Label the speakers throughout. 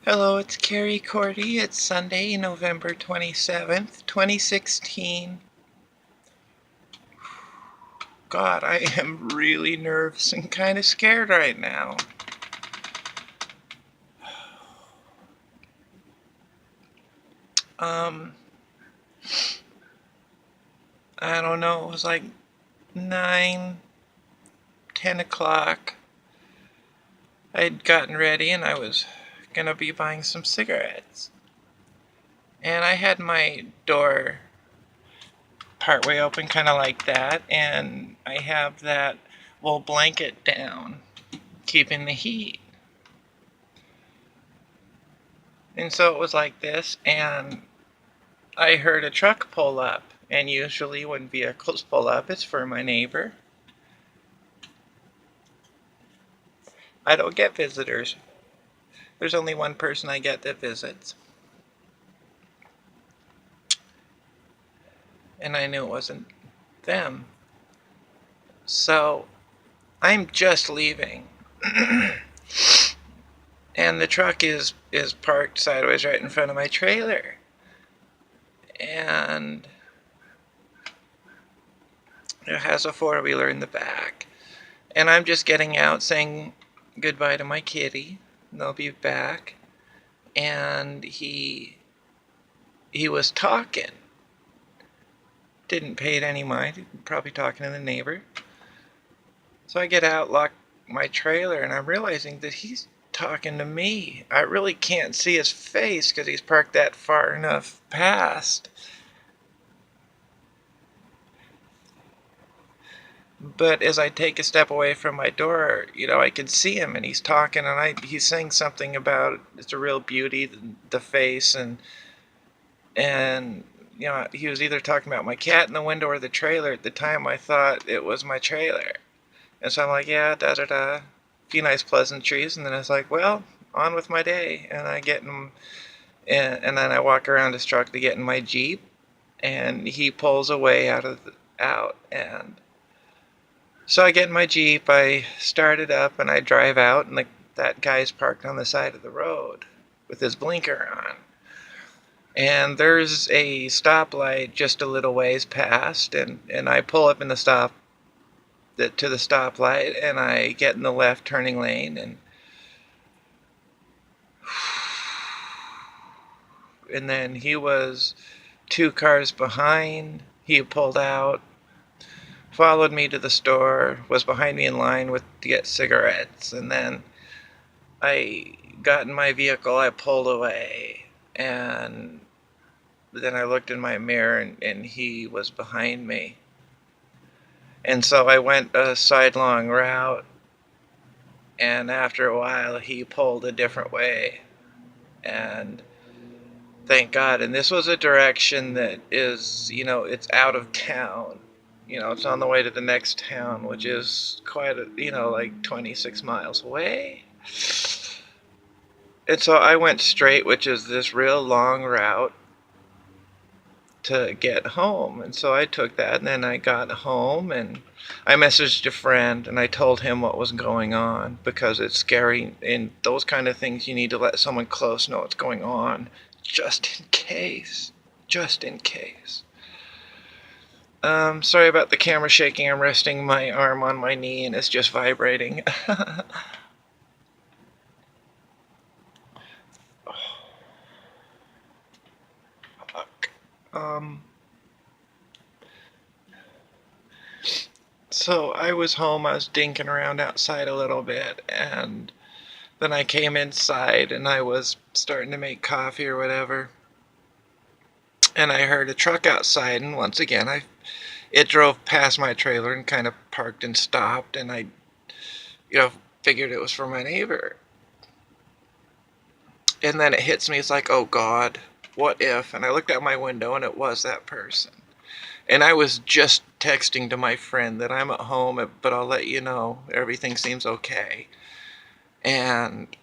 Speaker 1: Hello, it's Kari, Cordi. It's Sunday, November 27th, 2016. God, I am really nervous and kind of scared right now. Um, I don't know, it was like 9, 10 o'clock. I had gotten ready and I was gonna be buying some cigarettes. And I had my door partway open, kind of like that, and I have that wool blanket down, keeping the heat. And so it was like this, and I heard a truck pull up. And usually when vehicles pull up, it's for my neighbor. I don't get visitors. There's only one person I get that visits. And I knew it wasn't them. So I'm just leaving. And the truck is parked sideways right in front of my trailer. And it has a four-wheeler in the back. And I'm just getting out saying goodbye to my kitty. They'll be back. And he was talking. Didn't pay it any mind. Probably talking to the neighbor. So I get out, lock my trailer, and I'm realizing that he's talking to me. I really can't see his face because he's parked that far enough past. But as I take a step away from my door, I can see him, and he's talking, and he's saying something about it's a real beauty, the face, and he was either talking about my cat in the window or the trailer. At the time, I thought it was my trailer. And so I'm like, yeah, da-da-da, a few nice pleasantries, and then I was like, well, on with my day. And I get in, and then I walk around his truck to get in my Jeep, and he pulls away out, and so I get in my Jeep, I start it up, and I drive out, and that guy's parked on the side of the road with his blinker on. And there's a stoplight just a little ways past, and I pull up in to the stoplight, and I get in the left turning lane, and then he was 2 cars behind. He pulled out, followed me to the store, was behind me in line to get cigarettes, and then I got in my vehicle, I pulled away, and then I looked in my mirror, and he was behind me. And so I went a sidelong route, and after a while he pulled a different way, and thank God. And this was a direction that is, it's out of town. It's on the way to the next town, which is quite like 26 miles away. And so I went straight, which is this real long route to get home. And so I took that, and then I got home, and I messaged a friend, and I told him what was going on, because it's scary. In those kind of things, you need to let someone close know what's going on, just in case. Just in case. Sorry about the camera shaking. I'm resting my arm on my knee, and it's just vibrating. So I was home, I was dinking around outside a little bit, and then I came inside, and I was starting to make coffee or whatever, and I heard a truck outside, and once again, it drove past my trailer and kind of parked and stopped, and I, figured it was for my neighbor. And then it hits me, it's like, oh God, what if? And I looked out my window, and it was that person. And I was just texting to my friend that I'm at home, but I'll let you know everything seems okay. And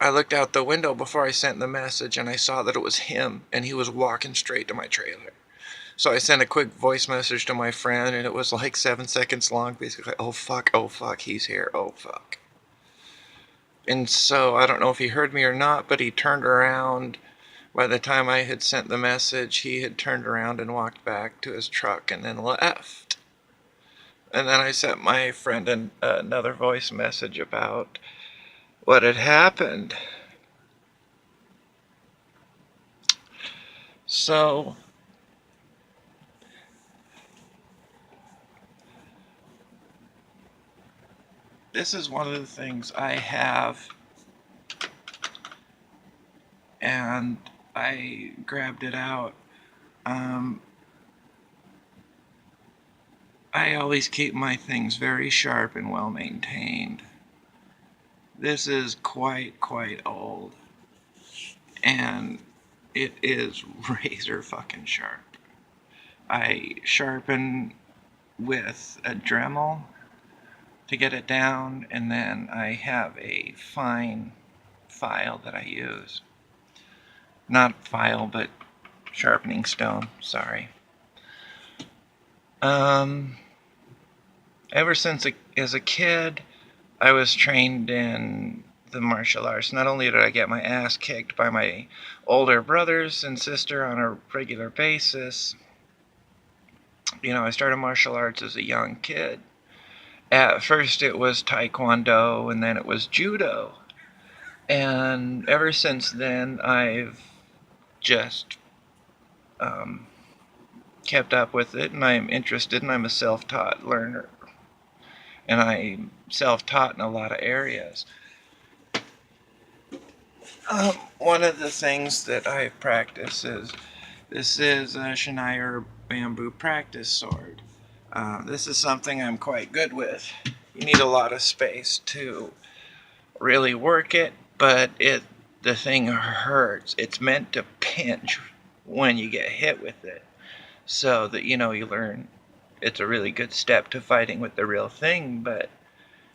Speaker 1: I looked out the window before I sent the message, and I saw that it was him, and he was walking straight to my trailer. So I sent a quick voice message to my friend, and it was like 7 seconds long, basically, oh fuck, he's here, oh fuck. And so I don't know if he heard me or not, but he turned around. By the time I had sent the message, he had turned around and walked back to his truck and then left. And then I sent my friend another voice message about what had happened. So this is one of the things I have, and I grabbed it out. I always keep my things very sharp and well maintained. This is quite old, and it is razor fucking sharp. I sharpen with a Dremel to get it down, and then I have a fine file that I use. Not file, but sharpening stone, sorry. Ever since as a kid, I was trained in the martial arts. Not only did I get my ass kicked by my older brothers and sister on a regular basis, I started martial arts as a young kid. At first it was Taekwondo, and then it was Judo. And ever since then, I've just kept up with it, and I'm interested, and I'm a self-taught learner. And I'm self-taught in a lot of areas. One of the things that I practice is, this is a Schneider bamboo practice sword. This is something I'm quite good with. You need a lot of space to really work it, but the thing hurts. It's meant to pinch when you get hit with it, so that you learn it's a really good step to fighting with the real thing. But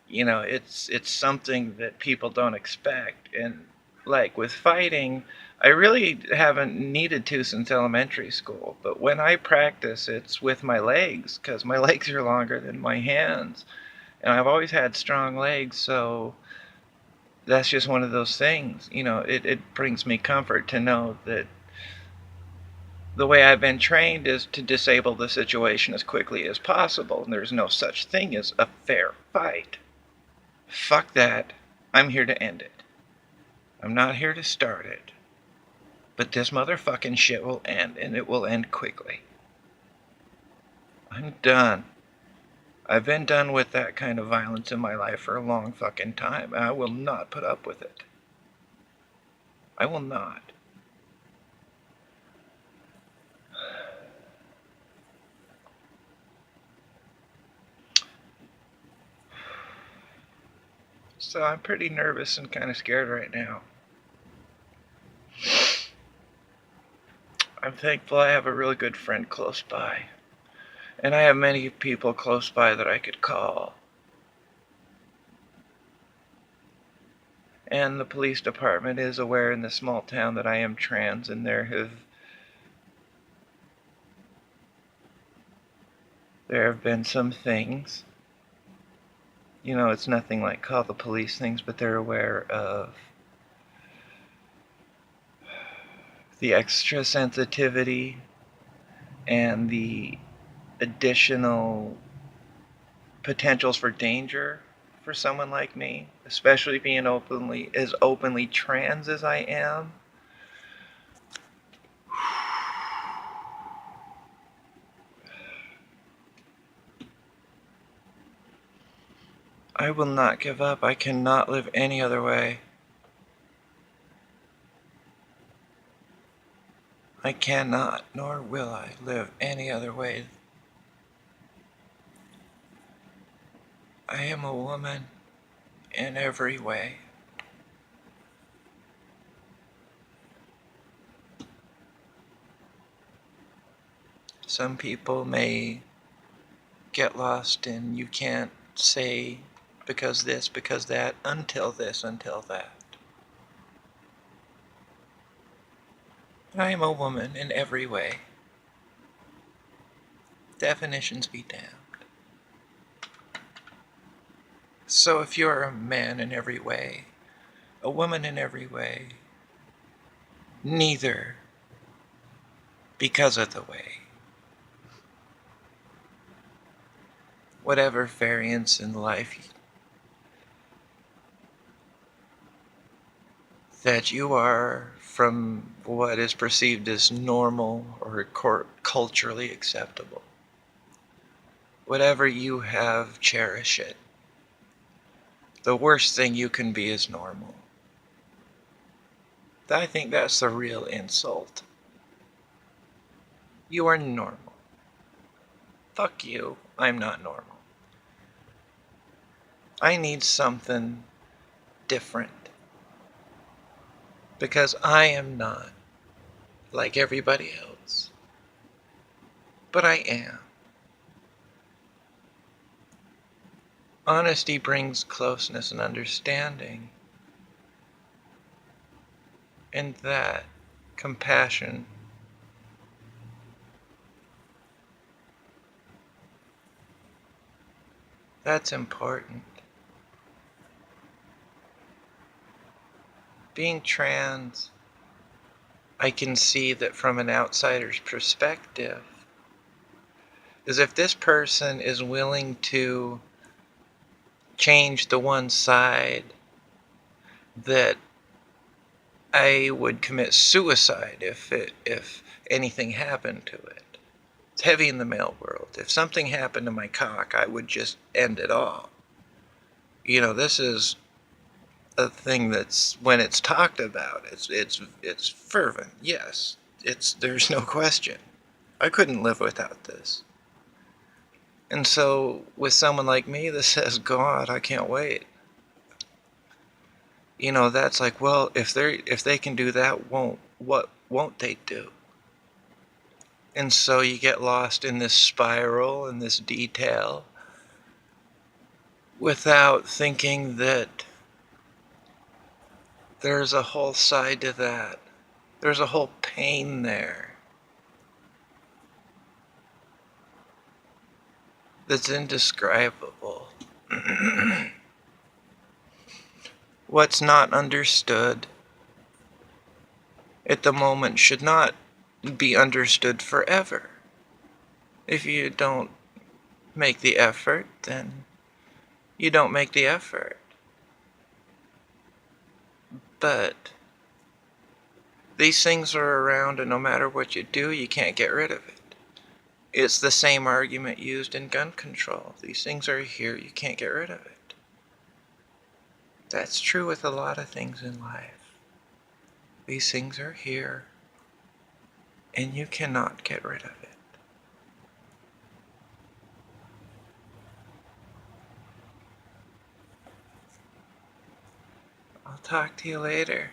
Speaker 1: it's something that people don't expect. And like with fighting, I really haven't needed to since elementary school, but when I practice, it's with my legs, because my legs are longer than my hands, and I've always had strong legs. So that's just one of those things. It brings me comfort to know that the way I've been trained is to disable the situation as quickly as possible, and there's no such thing as a fair fight. Fuck that. I'm here to end it. I'm not here to start it. But this motherfucking shit will end, and it will end quickly. I'm done. I've been done with that kind of violence in my life for a long fucking time, and I will not put up with it. I will not. So I'm pretty nervous and kind of scared right now. I'm thankful I have a really good friend close by. And I have many people close by that I could call. And the police department is aware in the small town that I am trans, and there have been some things. It's nothing like call the police things, but they're aware of the extra sensitivity and the additional potentials for danger for someone like me, especially being openly trans as I am. I will not give up. I cannot live any other way. I cannot, nor will I, live any other way. I am a woman in every way. Some people may get lost in you can't say because this, because that, until this, until that. I am a woman in every way. Definitions be damned. So if you're a man in every way, a woman in every way. Neither because of the way. Whatever variance in life that you are from what is perceived as normal or culturally acceptable. Whatever you have, cherish it. The worst thing you can be is normal. I think that's the real insult. You are normal. Fuck you, I'm not normal. I need something different. Because I am not like everybody else. But I am. Honesty brings closeness and understanding. And that compassion that's important. Being trans, I can see that from an outsider's perspective, is if this person is willing to change the one side that I would commit suicide if anything happened to it. It's heavy in the male world. If something happened to my cock, I would just end it all. You know, this is a thing that's, when it's talked about, it's fervent. Yes, there's no question. I couldn't live without this. And so with someone like me that says, God, I can't wait. You know, that's like, well, if they can do that, what won't they do? And so you get lost in this spiral and this detail without thinking that there's a whole side to that. There's a whole pain there that's indescribable. What's not understood at the moment should not be understood forever. If you don't make the effort, then you don't make the effort. But these things are around, and no matter what you do, you can't get rid of it. It's the same argument used in gun control. These things are here, you can't get rid of it. That's true with a lot of things in life. These things are here, and you cannot get rid of it. I'll talk to you later.